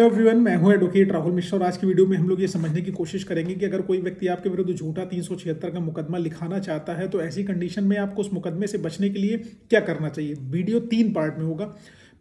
Everyone, मैं हूं advocate Rahul Mishra और आज की वीडियो में हम लोग ये समझने की कोशिश करेंगे कि अगर कोई व्यक्ति आपके विरुद्ध झूठा 376 का मुकदमा लिखाना चाहता है तो ऐसी कंडीशन में आपको उस मुकदमे से बचने के लिए क्या करना चाहिए। वीडियो 3 पार्ट में होगा।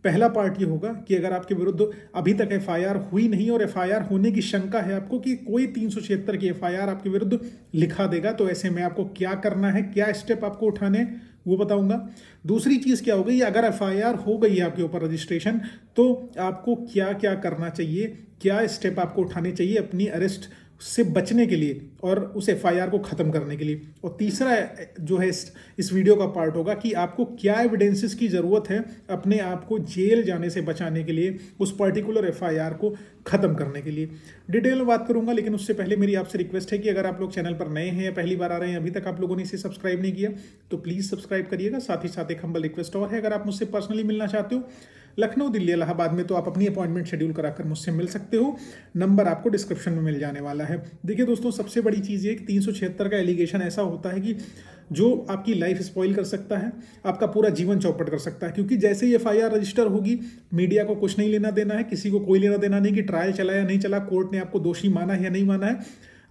पहला पार्ट ये होगा कि अगर आपके विरुद्ध अभी तक एफआईआर हुई नहीं और एफआईआर होने की शंका है आपको कि कोई 376 की एफआईआर आपके विरुद्ध लिखा देगा, तो ऐसे में आपको क्या करना है, क्या स्टेप आपको उठाने हैं, वो बताऊंगा। दूसरी चीज क्या हो गई, अगर एफआईआर हो गई है आपके ऊपर रजिस्ट्रेशन, तो आपको क्या क्या करना चाहिए, क्या स्टेप आपको उठाने चाहिए अपनी अरेस्ट से बचने के लिए और उस एफआईआर को खत्म करने के लिए। और तीसरा जो है इस वीडियो का पार्ट होगा कि आपको क्या एविडेंसेस की जरूरत है अपने आप को जेल जाने से बचाने के लिए, उस पर्टिकुलर एफआईआर को खत्म करने के लिए। डिटेल में बात करूंगा, लेकिन उससे पहले मेरी आपसे रिक्वेस्ट है कि अगर आप लोग चैनल पर नए हैं या पहली बार आ रहे हैं, अभी तक आप लोगों ने इसे सब्सक्राइब नहीं किया तो प्लीज सब्सक्राइब करिएगा। साथ ही साथ एक हम्बल रिक्वेस्ट और है, अगर आप मुझसे पर्सनली मिलना चाहते हो लखनऊ, दिल्ली, इलाहाबाद में, तो आप अपनी अपॉइंटमेंट शेड्यूल कराकर मुझसे मिल सकते हो। नंबर आपको डिस्क्रिप्शन में मिल जाने वाला है। देखिए दोस्तों, सबसे बड़ी चीज़ ये कि 376 का एलिगेशन ऐसा होता है कि जो आपकी लाइफ स्पॉइल कर सकता है, आपका पूरा जीवन चौपट कर सकता है। क्योंकि जैसे ही एफआईआर रजिस्टर होगी, मीडिया को कुछ नहीं लेना देना है, किसी को कोई लेना देना नहीं कि ट्रायल चला या नहीं चला, कोर्ट ने आपको दोषी माना है या नहीं माना है।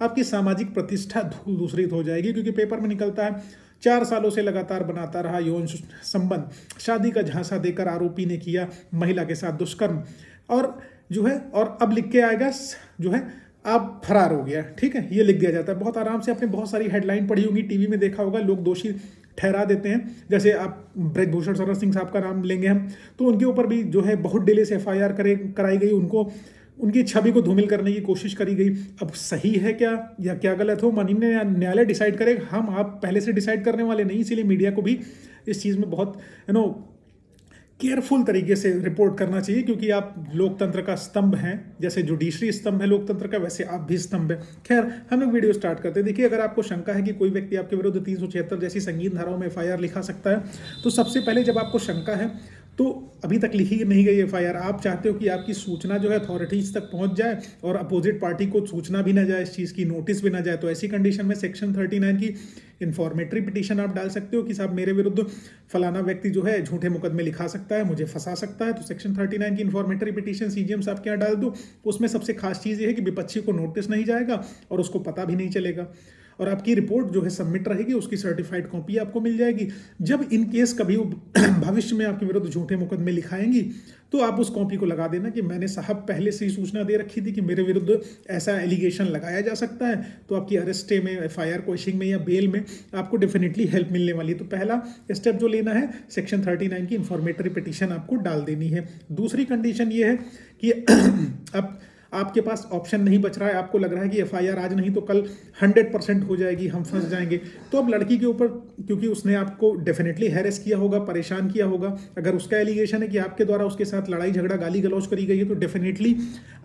आपकी सामाजिक प्रतिष्ठा धूल हो जाएगी, क्योंकि पेपर में निकलता है 4 सालों से लगातार बनाता रहा यौन संबंध, शादी का झांसा देकर आरोपी ने किया महिला के साथ दुष्कर्म, और जो है और अब लिख के आएगा जो है आप फरार हो गया। ठीक है, ये लिख दिया जाता है बहुत आराम से। आपने बहुत सारी हेडलाइन पढ़ी होगी, टीवी में देखा होगा, लोग दोषी ठहरा देते हैं। जैसे आप ब्रजभूषण शरण सिंह साहब का नाम लेंगे हम, तो उनके ऊपर भी जो है बहुत डिले से एफआईआर कराई गई, उनको उनकी छवि को धूमिल करने की कोशिश करी गई। अब सही है क्या या क्या गलत हो, माननीय न्यायालय डिसाइड करेगा, हम आप पहले से डिसाइड करने वाले नहीं। इसीलिए मीडिया को भी इस चीज़ में बहुत केयरफुल तरीके से रिपोर्ट करना चाहिए, क्योंकि आप लोकतंत्र का स्तंभ हैं। जैसे जुडिशरी स्तंभ है लोकतंत्र का, वैसे आप भी स्तंभ है। खैर, हम लोग वीडियो स्टार्ट करते हैं। देखिए, अगर आपको शंका है कि कोई व्यक्ति आपके विरुद्ध 376 जैसी संगीन धाराओं में एफआईआर लिखा सकता है, तो सबसे पहले जब आपको शंका है तो अभी तक लिखी नहीं गई एफआईआर, आप चाहते हो कि आपकी सूचना जो है अथॉरिटीज तक पहुंच जाए और अपोजिट पार्टी को सूचना भी ना जाए, इस चीज़ की नोटिस भी ना जाए, तो ऐसी कंडीशन में सेक्शन 39 की इन्फॉर्मेटरी पिटीशन आप डाल सकते हो कि साहब मेरे विरुद्ध फलाना व्यक्ति जो है झूठे मुकदमे लिखा सकता है, मुझे फंसा सकता है। तो सेक्शन 39 की इन्फॉर्मेटरी पिटीशन सीजीएम साहब के यहाँ डाल दो। उसमें सबसे खास चीज़ ये है कि विपक्षी को नोटिस नहीं जाएगा और उसको पता भी नहीं चलेगा, और आपकी रिपोर्ट जो है सबमिट रहेगी, उसकी सर्टिफाइड कॉपी आपको मिल जाएगी। जब इन केस कभी भविष्य में आपके विरुद्ध झूठे मुकदमे लिखाएंगी, तो आप उस कॉपी को लगा देना कि मैंने साहब पहले से ही सूचना दे रखी थी कि मेरे विरुद्ध ऐसा एलिगेशन लगाया जा सकता है। तो आपकी अरेस्ट में, एफआईआर क्वेश्चनिंग में या बेल में आपको डेफिनेटली हेल्प मिलने वाली है। तो पहला स्टेप जो लेना है, सेक्शन 39 की इन्फॉर्मेटरी पिटीशन आपको डाल देनी है। दूसरी कंडीशन ये है कि अब आपके पास ऑप्शन नहीं बच रहा है, आपको लग रहा है कि एफआईआर आज नहीं तो कल 100% हो जाएगी, हम फंस जाएंगे, तो अब लड़की के ऊपर, क्योंकि उसने आपको डेफिनेटली हैरेस किया होगा, परेशान किया होगा, अगर उसका एलिगेशन है कि आपके द्वारा उसके साथ लड़ाई झगड़ा गाली गलौज करी गई है, तो डेफिनेटली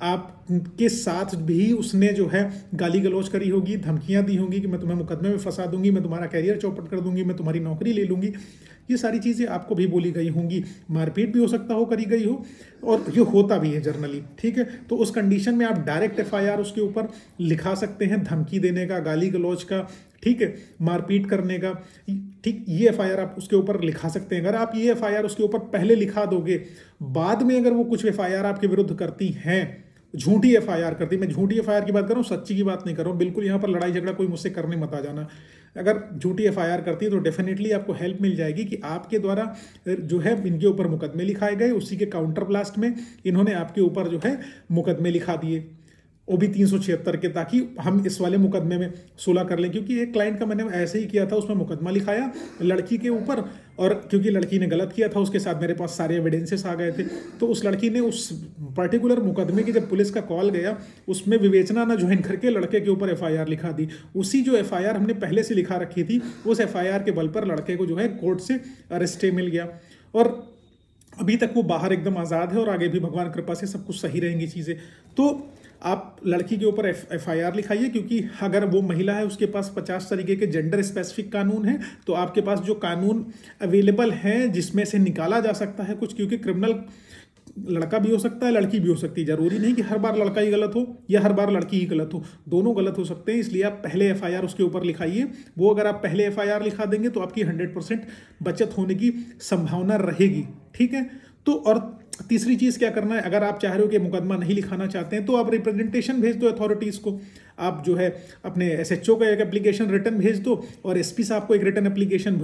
आपके साथ भी उसने जो है गाली गलौज करी होगी, धमकियां दी होंगी कि मैं तुम्हें मुकदमे में फंसा दूंगी, मैं तुम्हारा कैरियर चौपट कर दूंगी, मैं तुम्हारी नौकरी ले लूंगी। ये सारी चीज़ें आपको भी बोली गई होंगी, मारपीट भी हो सकता हो करी गई हो, और ये होता भी है जनरली। ठीक है, तो उस कंडीशन में आप डायरेक्ट एफआईआर उसके ऊपर लिखा सकते हैं, धमकी देने का, गाली गलौज का, ठीक है, मारपीट करने का। ठीक, ये एफआईआर आप उसके ऊपर लिखा सकते हैं। अगर आप ये एफआईआर उसके ऊपर पहले लिखा दोगे, बाद में अगर वो कुछ एफआईआर आपके विरुद्ध करती हैं, झूठी एफआईआर करती, मैं झूठी एफआईआर की बात कर रहा हूँ, सच्ची की बात नहीं कर रहा हूँ, बिल्कुल यहाँ पर लड़ाई झगड़ा कोई मुझसे करने मत आ जाना। अगर झूठी एफआईआर करती है तो डेफिनेटली आपको हेल्प मिल जाएगी कि आपके द्वारा जो है इनके ऊपर मुकदमे लिखाए गए, उसी के काउंटर ब्लास्ट में इन्होंने आपके ऊपर जो है मुकदमे लिखा दिए, वो भी 376 के, ताकि हम इस वाले मुकदमे में सुलह कर लें। क्योंकि एक क्लाइंट का मैंने ऐसे ही किया था, उसमें मुकदमा लिखाया लड़की के ऊपर, और क्योंकि लड़की ने गलत किया था, उसके साथ मेरे पास सारे एविडेंसेस आ गए थे, तो उस लड़की ने उस पर्टिकुलर मुकदमे की जब पुलिस का कॉल गया, उसमें विवेचना न ज्वाइन करके लड़के के ऊपर एफआईआर लिखा दी। उसी जो एफआईआर हमने पहले से लिखा रखी थी, उस एफआईआर के बल पर लड़के को जो है कोर्ट से अरेस्ट मिल गया, और अभी तक वो बाहर एकदम आज़ाद है, और आगे भी भगवान कृपा से सब कुछ सही रहेंगी चीज़ें। तो आप लड़की के ऊपर एफआईआर लिखाइए, क्योंकि अगर वो महिला है, उसके पास 50 तरीके के जेंडर स्पेसिफिक कानून हैं, तो आपके पास जो कानून अवेलेबल हैं जिसमें से निकाला जा सकता है कुछ, क्योंकि क्रिमिनल लड़का भी हो सकता है, लड़की भी हो सकती है, जरूरी नहीं कि हर बार लड़का ही गलत हो या हर बार लड़की ही गलत हो, दोनों गलत हो सकते हैं। इसलिए आप पहले एफआईआर उसके ऊपर लिखाइए। वो अगर आप पहले एफआईआर लिखा देंगे तो आपकी 100% बचत होने की संभावना रहेगी। ठीक है, तो और तीसरी चीज़ क्या करना है, अगर आप चाह रहे हो कि मुकदमा नहीं लिखाना चाहते हैं तो आप रिप्रेजेंटेशन भेज दो अथॉरिटीज़ को। आप जो है अपने एसएचओ का एक एप्लीकेशन रिटर्न भेज दो और एसपी साहब को एक रिटर्न एप्लीकेशन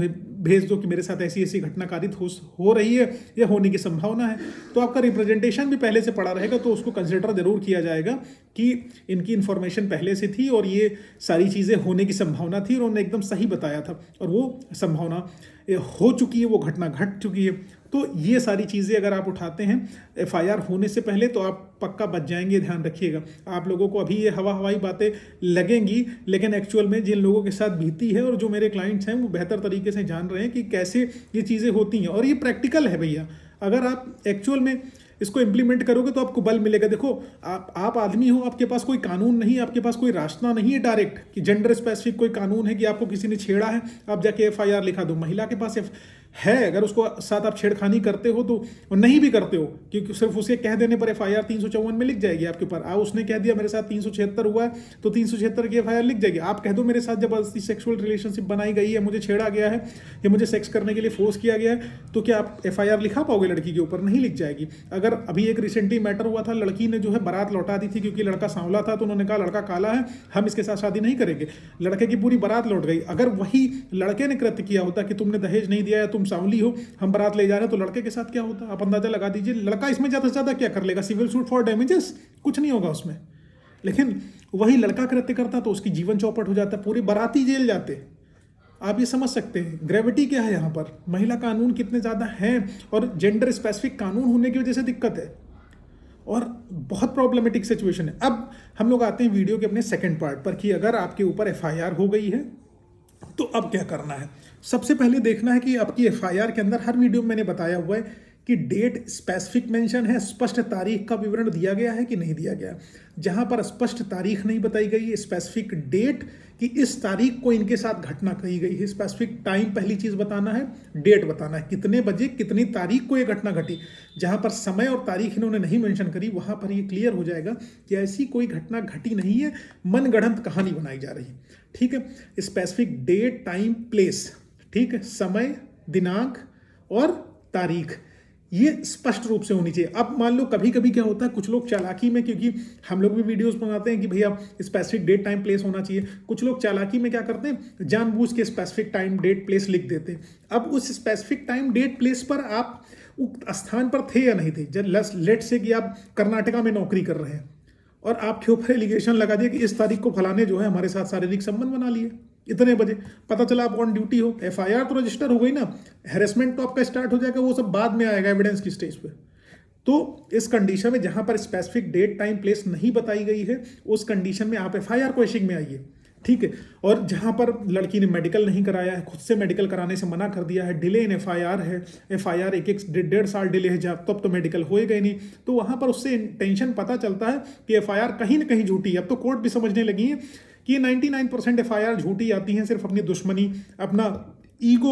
भेज दो कि मेरे साथ ऐसी ऐसी घटना कारित हो रही है या होने की संभावना है। तो आपका रिप्रेजेंटेशन भी पहले से पड़ा रहेगा, तो उसको कंसिडर जरूर किया जाएगा कि इनकी इन्फॉर्मेशन पहले से थी और ये सारी चीज़ें होने की संभावना थी और उन्होंने एकदम सही बताया था और वो संभावना हो चुकी है, वो घटना घट चुकी है। तो ये सारी चीज़ें अगर आप उठाते हैं एफआईआर होने से पहले तो आप पक्का बच जाएंगे। ध्यान रखिएगा, आप लोगों को अभी ये हवाई बातें लगेंगी, लेकिन एक्चुअल में जिन लोगों के साथ बीती है और जो मेरे क्लाइंट्स हैं वो बेहतर तरीके से जान रहे हैं कि कैसे ये चीज़ें होती हैं और ये प्रैक्टिकल है भैया। अगर आप एक्चुअल में इसको इम्प्लीमेंट करोगे तो आपको बल मिलेगा। देखो आप आदमी हो, आपके पास कोई कानून नहीं है, आपके पास कोई रास्ता नहीं है डायरेक्ट कि जेंडर स्पेसिफिक कोई कानून है कि आपको किसी ने छेड़ा है आप जाके एफआईआर लिखा दो। महिला के पास है, अगर उसको साथ आप छेड़खानी करते हो तो, और नहीं भी करते हो, क्योंकि सिर्फ उसके कह देने पर एफआईआर 354 में लिख जाएगी आपके ऊपर। उसने कह दिया मेरे साथ 376 हुआ है तो 376 की एफआईआर लिख जाएगी। आप कह दो मेरे साथ जबरदस्ती सेक्सुअल रिलेशनशिप बनाई गई है, मुझे छेड़ा गया है या मुझे सेक्स करने के लिए फोर्स किया गया है, तो क्या आप एफआईआर लिखा पाओगे लड़की के ऊपर? नहीं लिख जाएगी। अगर अभी एक रिसेंटली मैटर हुआ था, लड़की ने जो है बारात लौटा दी थी क्योंकि लड़का सांवला था, तो उन्होंने कहा लड़का काला है, हम इसके साथ शादी नहीं करेंगे। लड़के की पूरी बारात लौट गई। अगर वही लड़के ने कृत्य किया होता कि तुमने दहेज नहीं दिया या तुम सांवली हो, हम बारात ले जा रहे हैं, तो लड़के के साथ क्या होता? आप अंदाजा लगा दीजिए। लड़का इसमें ज्यादा से ज्यादा क्या कर लेगा? सिविल सूट फॉर डैमेजेस, कुछ नहीं होगा उसमें। लेकिन वही लड़का कृत्य करता तो उसकी जीवन चौपट हो जाता, पूरे बाराती जेल जाते। आप ये समझ सकते हैं ग्रेविटी क्या है यहाँ पर, महिला कानून कितने ज्यादा हैं और जेंडर स्पेसिफिक कानून होने की वजह से दिक्कत है और बहुत प्रॉब्लमेटिक सिचुएशन है। अब हम लोग आते हैं वीडियो के अपने सेकंड पार्ट पर कि अगर आपके ऊपर एफआईआर हो गई है तो अब क्या करना है। सबसे पहले देखना है कि आपकी एफआईआर के अंदर, हर वीडियो में मैंने बताया हुआ है कि डेट स्पेसिफिक मेंशन है, स्पष्ट तारीख का विवरण दिया गया है कि नहीं दिया गया। जहां पर स्पष्ट तारीख नहीं बताई गई है, स्पेसिफिक डेट कि इस तारीख को इनके साथ घटना कही गई है, स्पेसिफिक टाइम पहली चीज बताना है, डेट बताना है कितने बजे कितनी तारीख को ये घटना घटी। जहां पर समय और तारीख इन्होंने नहीं मेंशन करी, वहां पर ये क्लियर हो जाएगा कि ऐसी कोई घटना घटी नहीं है, मनगढ़ंत कहानी बनाई जा रही है। ठीक है, स्पेसिफिक डेट टाइम प्लेस, ठीक है, समय दिनांक और तारीख, ये स्पष्ट रूप से होनी चाहिए। अब मान लो कभी कभी क्या होता है, कुछ लोग चालाकी में, क्योंकि हम लोग भी वीडियोस बनाते हैं कि भैया स्पेसिफिक डेट टाइम प्लेस होना चाहिए, कुछ लोग चालाकी में क्या करते हैं, जानबूझ के स्पेसिफिक टाइम डेट प्लेस लिख देते हैं। अब उस स्पेसिफिक टाइम डेट प्लेस पर आप उस स्थान पर थे या नहीं थे। जब लेट से कि आप कर्नाटका में नौकरी कर रहे हैं और आपके ऊपर एलिगेशन लगा दिया कि इस तारीख को फलाने जो है हमारे साथ शारीरिक संबंध बना लिए इतने बजे, पता चला आप ऑन ड्यूटी हो, एफआईआर तो रजिस्टर हो गई ना, हैरेसमेंट तो आपका स्टार्ट हो जाएगा, वो सब बाद में आएगा एविडेंस की स्टेज पे। तो इस कंडीशन में जहां पर स्पेसिफिक डेट टाइम प्लेस नहीं बताई गई है, उस कंडीशन में आप एफआईआर को इशिंग में आइए। ठीक है, और जहां पर लड़की ने मेडिकल नहीं कराया है, खुद से मेडिकल कराने से मना कर दिया है, डिले इन एफआईआर है, एफआईआर एक डेढ़ साल डिले है, जब तब तो मेडिकल होएगा ही नहीं, तो वहां पर उससे टेंशन पता चलता है कि एफआईआर कहीं ना कहीं झूठी है। अब तो कोर्ट भी समझने लगी है कि 99% एफआईआर झूठी आती हैं, सिर्फ अपनी दुश्मनी, अपना ईगो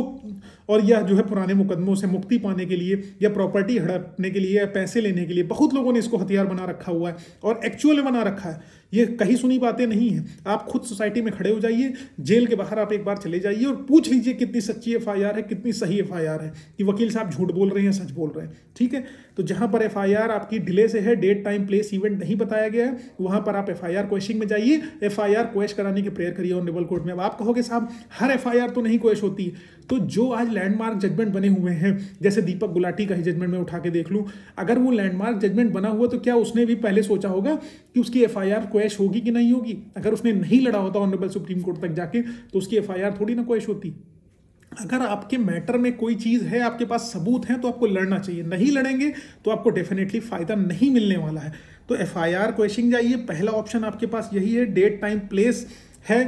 और यह जो है पुराने मुकदमों से मुक्ति पाने के लिए या प्रॉपर्टी हड़पने के लिए या पैसे लेने के लिए। बहुत लोगों ने इसको हथियार बना रखा हुआ है और एक्चुअल में बना रखा है, ये कहीं सुनी बातें नहीं है। आप खुद सोसाइटी में खड़े हो जाइए, जेल के बाहर आप एक बार चले जाइए और पूछ लीजिए कितनी सच्ची एफआईआर है, कितनी सही एफआईआर है, कि वकील साहब झूठ बोल रहे हैं सच बोल रहे हैं। ठीक है, तो जहां पर एफआईआर आपकी डिले से है, डेट टाइम प्लेस इवेंट नहीं बताया गया है, वहां पर आप एफआईआर क्वेश्चनिंग में जाइए, एफआईआर क्वेश कराने की प्रेयर करिए ऑनरेबल कोर्ट में। अब आप कहोगे साहब हर एफआईआर तो नहीं क्वेश होती, तो जो आज लैंडमार्क जजमेंट बने हुए हैं, जैसे दीपक गुलाटी का ही जजमेंट में उठा के देख लूं, अगर वो लैंडमार्क जजमेंट बना हुआ तो क्या उसने भी पहले सोचा होगा कि उसकी एफआईआर क्वेश होगी कि नहीं होगी? अगर उसने नहीं लड़ा होता ऑनरेबल सुप्रीम कोर्ट तक जाके, तो उसकी एफआईआर थोड़ी ना क्वेश होती। अगर आपके मैटर में कोई चीज है, आपके पास सबूत है, तो आपको लड़ना चाहिए। नहीं लड़ेंगे तो आपको डेफिनेटली फायदा नहीं मिलने वाला है। तो एफआईआर क्वेश्चनिंग जाइए, पहला ऑप्शन आपके पास यही है। डेट टाइम प्लेस है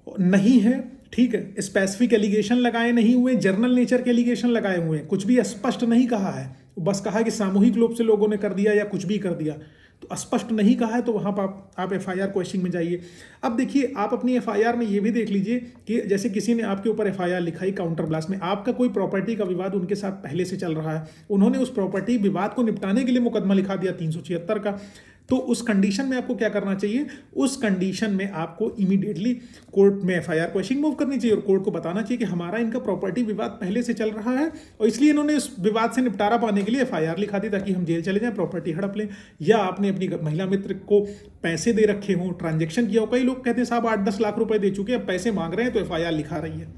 नहीं है, ठीक है, स्पेसिफिक एलिगेशन लगाए नहीं हुए, जर्नल नेचर के एलिगेशन लगाए हुए हैं, कुछ भी स्पष्ट नहीं कहा है, बस कहा कि सामूहिक रूप से लोगों ने कर दिया या कुछ भी कर दिया, तो स्पष्ट नहीं कहा है, तो वहां पर आप एफआईआर क्वेश्चनिंग में जाइए। अब देखिए, आप अपनी एफआईआर में ये भी देख लीजिए कि जैसे किसी ने आपके ऊपर एफआईआर लिखाई काउंटर ब्लास्ट में, आपका कोई प्रॉपर्टी का विवाद उनके साथ पहले से चल रहा है, उन्होंने उस प्रॉपर्टी विवाद को निपटाने के लिए मुकदमा लिखा दिया 376 का। तो उस कंडीशन में आपको क्या करना चाहिए, उस कंडीशन में आपको इमीडिएटली कोर्ट में एफआईआर क्वेश्चन मूव करनी चाहिए और कोर्ट को बताना चाहिए कि हमारा इनका प्रॉपर्टी विवाद पहले से चल रहा है और इसलिए इन्होंने इस विवाद से निपटारा पाने के लिए एफआईआर लिखा दी ताकि हम जेल चले जाएं, प्रॉपर्टी हड़प लें, या आपने अपनी महिला मित्र को पैसे दे रखे हों, ट्रांजेक्शन किया हो। कई लोग कहते हैं साहब 8-10 लाख रुपए दे चुके हैं, अब पैसे मांग रहे हैं तो एफआईआर लिखा रही है,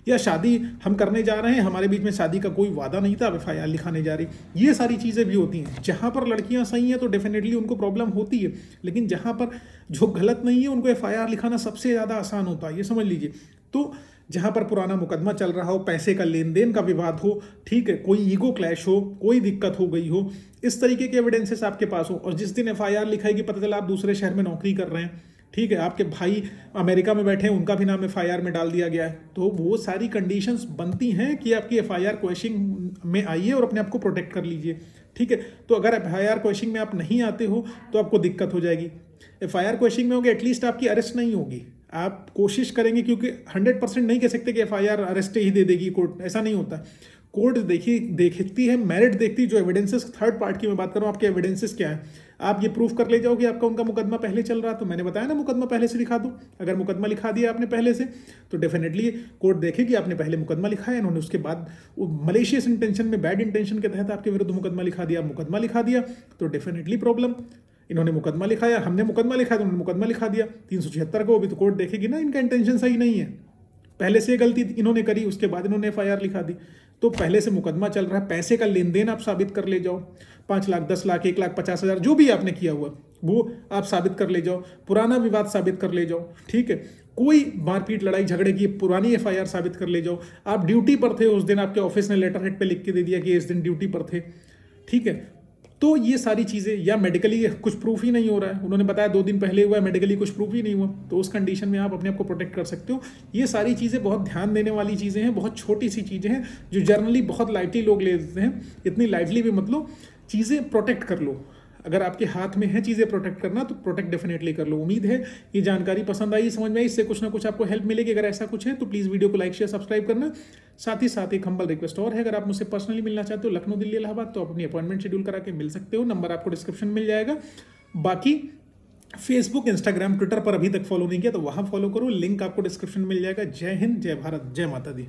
या शादी हम करने जा रहे हैं, हमारे बीच में शादी का कोई वादा नहीं था, अब एफआईआर लिखाने जा रही। ये सारी चीज़ें भी होती हैं। जहाँ पर लड़कियाँ सही हैं तो डेफिनेटली उनको प्रॉब्लम होती है, लेकिन जहाँ पर जो गलत नहीं है उनको एफआईआर लिखाना सबसे ज़्यादा आसान होता है, ये समझ लीजिए। तो जहाँ पर पुराना मुकदमा चल रहा हो, पैसे का लेन देन का विवाद हो, ठीक है, कोई ईगो क्लैश हो, कोई दिक्कत हो गई हो, इस तरीके के एविडेंसेस आपके पास हो, और जिस दिन एफआईआर लिखाएगी पता चला आप दूसरे शहर में नौकरी कर रहे हैं, ठीक है, आपके भाई अमेरिका में बैठे हैं, उनका भी नाम एफआईआर में डाल दिया गया है, तो वो सारी कंडीशंस बनती हैं कि आपकी एफआईआर क्वेश्चन में आइए और अपने आप को प्रोटेक्ट कर लीजिए, ठीक है। तो अगर एफआईआर क्वेश्चन में आप नहीं आते हो तो आपको दिक्कत हो जाएगी। एफआईआर क्वेश्चन में होगी, एटलीस्ट आपकी अरेस्ट नहीं होगी, आप कोशिश करेंगे, क्योंकि 100% नहीं कह सकते कि एफआईआर अरेस्ट ही दे देगी कोर्ट, ऐसा नहीं होता। कोर्ट देखती है, मेरिट देखती है, जो एविडेंसेस, थर्ड पार्ट की मैं बात कर रहा हूँ, आपके एविडेंसेस क्या है, आप ये प्रूफ कर ले जाओ कि आपका उनका मुकदमा पहले चल रहा, तो मैंने बताया ना मुकदमा पहले से लिखा दो। अगर मुकदमा लिखा दिया आपने पहले से तो डेफिनेटली कोर्ट देखेगी आपने पहले मुकदमा लिखा है, इन्होंने उसके बाद मलेशियस इंटेंशन में, बैड इंटेंशन के तहत आपके विरुद्ध मुकदमा लिखा दिया, तो डेफिनेटली प्रॉब्लम। इन्होंने मुकदमा लिखाया, हमने मुकदमा लिखा तो उन्होंने मुकदमा लिखा दिया 376 को, भी तो कोर्ट देखेगी ना इनका इंटेंशन सही नहीं है, पहले से गलती इन्होंने करी, उसके बाद इन्होंने एफआईआर लिखा दी। तो पहले से मुकदमा चल रहा है, पैसे का लेन देन आप साबित कर ले जाओ, 5 लाख, 10 लाख, 1,50,000 जो भी आपने किया हुआ वो आप साबित कर ले जाओ, पुराना विवाद साबित कर ले जाओ, ठीक है, कोई मारपीट लड़ाई झगड़े की पुरानी एफआईआर साबित कर ले जाओ, आप ड्यूटी पर थे उस दिन, आपके ऑफिस ने लेटर हेड पे लिख के दे दिया कि इस दिन ड्यूटी पर थे, ठीक है। तो ये सारी चीज़ें, या मेडिकली कुछ प्रूफ ही नहीं हो रहा है, उन्होंने बताया 2 दिन पहले हुआ है, मेडिकली कुछ प्रूफ ही नहीं हुआ, तो उस कंडीशन में आप अपने आप को प्रोटेक्ट कर सकते हो। ये सारी चीज़ें बहुत ध्यान देने वाली चीज़ें हैं, बहुत छोटी सी चीज़ें हैं जो जर्नली बहुत लाइटली लोग ले लेते हैं, इतनी लाइटली भी मतलब चीज़ें प्रोटेक्ट कर लो। अगर आपके हाथ में है चीज़ें प्रोटेक्ट करना तो प्रोटेक्ट डेफिनेटली कर लो। उम्मीद है ये जानकारी पसंद आई, समझ में आई, इससे कुछ ना कुछ आपको हेल्प मिलेगी। अगर ऐसा कुछ है तो प्लीज़ वीडियो को लाइक, शेयर, सब्सक्राइब करना। साथ ही एक हम्बल रिक्वेस्ट और है, अगर आप मुझसे पर्सनली मिलना चाहते हो लखनऊ, दिल्ली, इलाहाबाद, तो आप अपनी अपॉइंटमेंट शेड्यूल करा के मिल सकते हो, नंबर आपको डिस्क्रिप्शन में मिल जाएगा। बाकी फेसबुक, इंस्टाग्राम, ट्विटर पर अभी तक फॉलो नहीं किया तो वहाँ फॉलो करो, लिंक आपको डिस्क्रिप्शन में मिल जाएगा। जय हिंद, जय भारत, जय माता दी।